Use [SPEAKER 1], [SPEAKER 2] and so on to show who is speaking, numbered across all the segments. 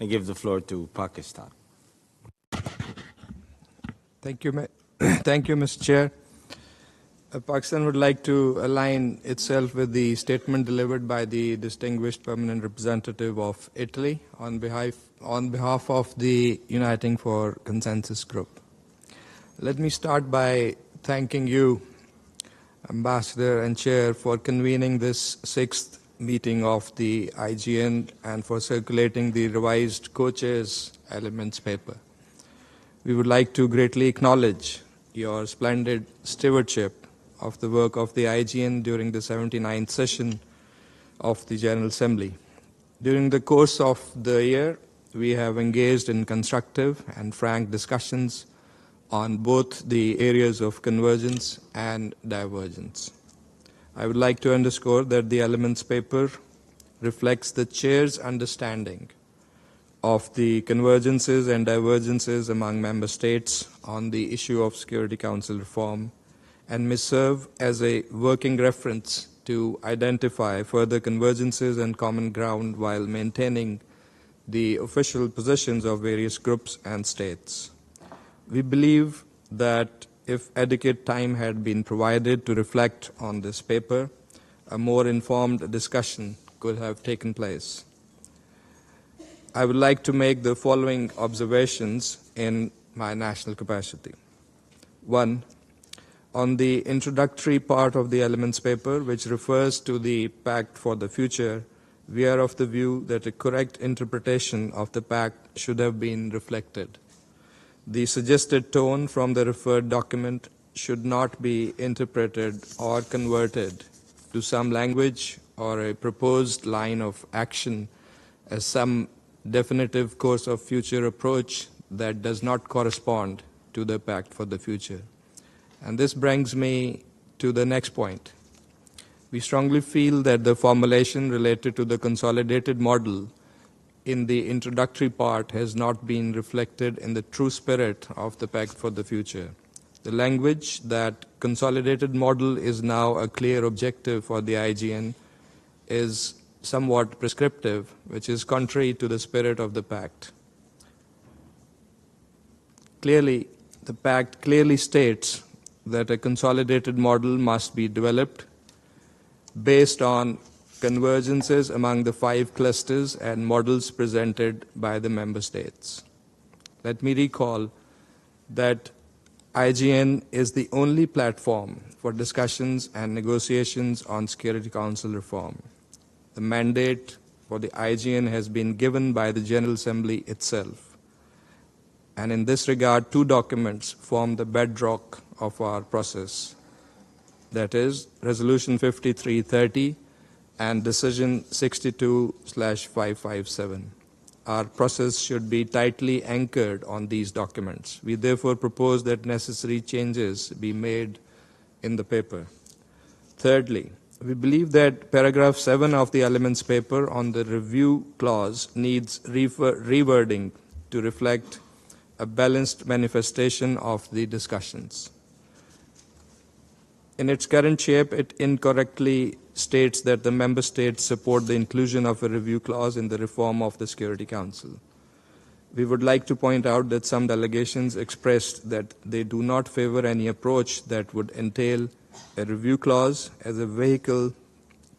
[SPEAKER 1] I give the floor to Pakistan.
[SPEAKER 2] Thank you, thank you, Mr. Chair. Pakistan would like to align itself with the statement delivered by the distinguished permanent representative of Italy on behalf of the Uniting for Consensus group. Let me start by thanking you, Ambassador and Chair, for convening this sixth meeting of the IGN and for circulating the revised co-chairs elements paper. We would like to greatly acknowledge your splendid stewardship of the work of the IGN during the 79th session of the General Assembly. During the course of the year, we have engaged in constructive and frank discussions on both the areas of convergence and divergence. I would like to underscore that the elements paper reflects the Chair's understanding of the convergences and divergences among member states on the issue of Security Council reform and may serve as a working reference to identify further convergences and common ground while maintaining the official positions of various groups and states. We believe that if adequate time had been provided to reflect on this paper, a more informed discussion could have taken place. I would like to make the following observations in my national capacity. One, on the introductory part of the elements paper, which refers to the Pact for the Future, we are of the view that a correct interpretation of the Pact should have been reflected. The suggested tone from the referred document should not be interpreted or converted to some language or a proposed line of action as some definitive course of future approach that does not correspond to the Pact for the Future. And this brings me to the next point. We strongly feel that the formulation related to the consolidated model in the introductory part has not been reflected in the true spirit of the Pact for the Future. The language that consolidated model is now a clear objective for the IGN is somewhat prescriptive, which is contrary to the spirit of the Pact. Clearly, the Pact clearly states that a consolidated model must be developed based on convergences among the 5 clusters and models presented by the member states. Let me recall that IGN is the only platform for discussions and negotiations on Security Council reform. The mandate for the IGN has been given by the General Assembly itself. And in this regard, 2 documents form the bedrock of our process. That is, Resolution 5330 and Decision 62/557. Our process should be tightly anchored on these documents. We therefore propose that necessary changes be made in the paper. Thirdly, we believe that paragraph 7 of the elements paper on the review clause needs rewording to reflect a balanced manifestation of the discussions. In its current shape, it incorrectly states that the member states support the inclusion of a review clause in the reform of the Security Council. We would like to point out that some delegations expressed that they do not favor any approach that would entail a review clause as a vehicle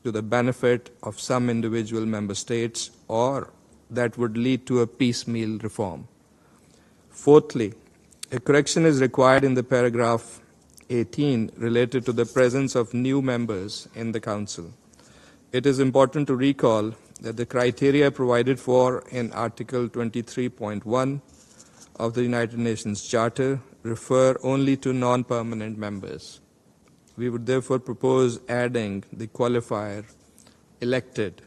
[SPEAKER 2] to the benefit of some individual member states or that would lead to a piecemeal reform. Fourthly, a correction is required in the paragraph 18 related to the presence of new members in the Council. It is important to recall that the criteria provided for in Article 23.1 of the United Nations Charter refer only to non-permanent members. We would therefore propose adding the qualifier elected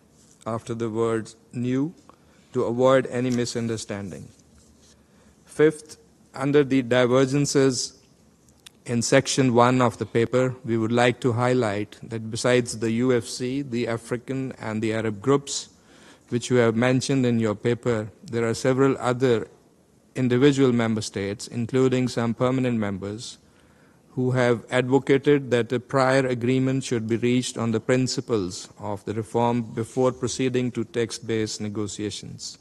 [SPEAKER 2] after the words new to avoid any misunderstanding. Fifth, under the divergences in section 1 of the paper, we would like to highlight that besides the UFC, the African and the Arab groups, which you have mentioned in your paper, there are several other individual member states, including some permanent members, who have advocated that a prior agreement should be reached on the principles of the reform before proceeding to text-based negotiations.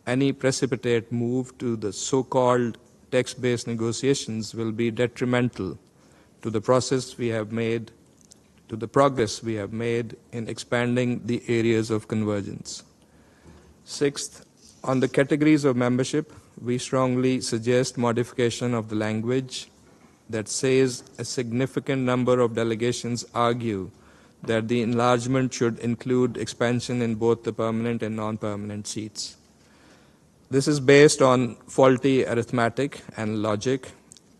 [SPEAKER 2] any precipitate move to the so-called text-based negotiations will be detrimental to the progress we have made in expanding the areas of convergence. Sixth, on the categories of membership, we strongly suggest modification of the language that says a significant number of delegations argue that the enlargement should include expansion in both the permanent and non-permanent seats. This is based on faulty arithmetic and logic,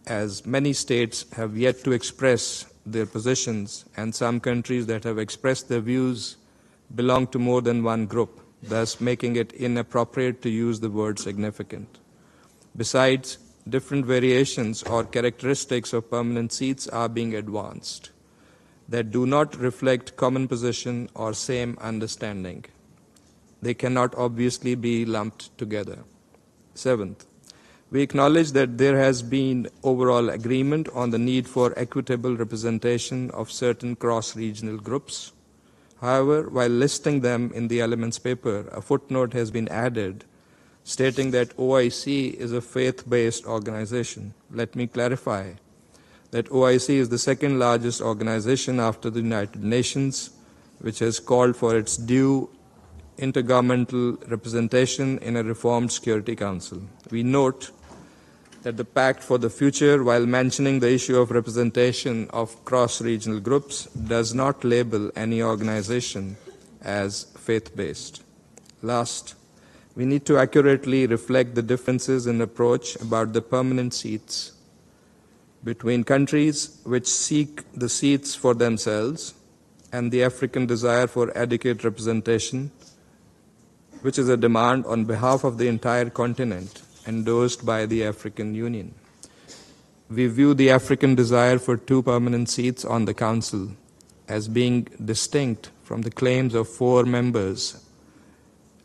[SPEAKER 2] as many states have yet to express their positions, and some countries that have expressed their views belong to more than one group, thus making it inappropriate to use the word significant. Besides, different variations or characteristics of permanent seats are being advanced that do not reflect common position or same understanding. They cannot obviously be lumped together. Seventh, we acknowledge that there has been overall agreement on the need for equitable representation of certain cross-regional groups. However, while listing them in the elements paper, a footnote has been added stating that OIC is a faith-based organization. Let me clarify that OIC is the second largest organization after the United Nations, which has called for its due intergovernmental representation in a reformed Security Council. We note that the Pact for the Future, while mentioning the issue of representation of cross-regional groups, does not label any organization as faith-based. Last, we need to accurately reflect the differences in approach about the permanent seats between countries which seek the seats for themselves and the African desire for adequate representation, which is a demand on behalf of the entire continent endorsed by the African Union. We view the African desire for 2 permanent seats on the Council as being distinct from the claims of 4 members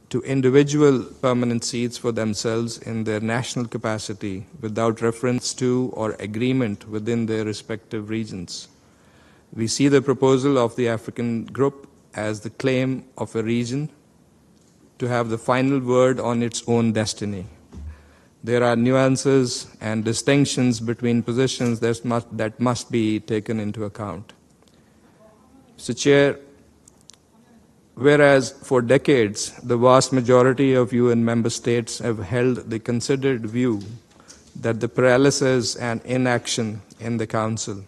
[SPEAKER 2] to individual permanent seats for themselves in their national capacity without reference to or agreement within their respective regions. We see the proposal of the African group as the claim of a region to have the final word on its own destiny. There are nuances and distinctions between positions that must be taken into account. Mr. Chair, whereas for decades the vast majority of UN member states have held the considered view that the paralysis and inaction in the Council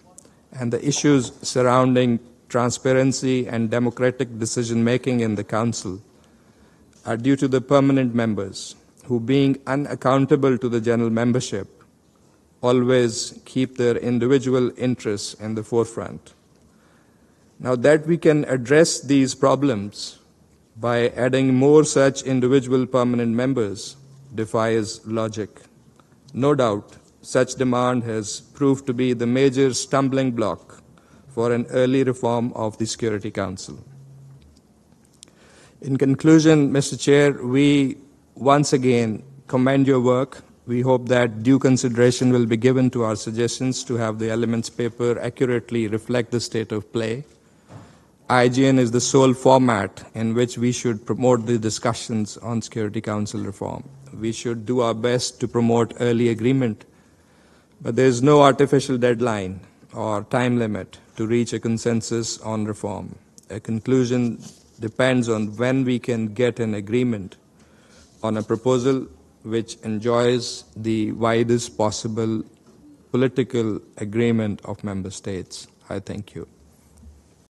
[SPEAKER 2] and the issues surrounding transparency and democratic decision-making in the Council are due to the permanent members, who, being unaccountable to the general membership, always keep their individual interests in the forefront. Now that we can address these problems by adding more such individual permanent members defies logic. No doubt, such demand has proved to be the major stumbling block for an early reform of the Security Council. In conclusion, Mr. Chair, we once again commend your work. We hope that due consideration will be given to our suggestions to have the elements paper accurately reflect the state of play. IGN is the sole format in which we should promote the discussions on Security Council reform. We should do our best to promote early agreement, but there is no artificial deadline or time limit to reach a consensus on reform. A conclusion depends on when we can get an agreement on a proposal which enjoys the widest possible political agreement of member states. I thank you.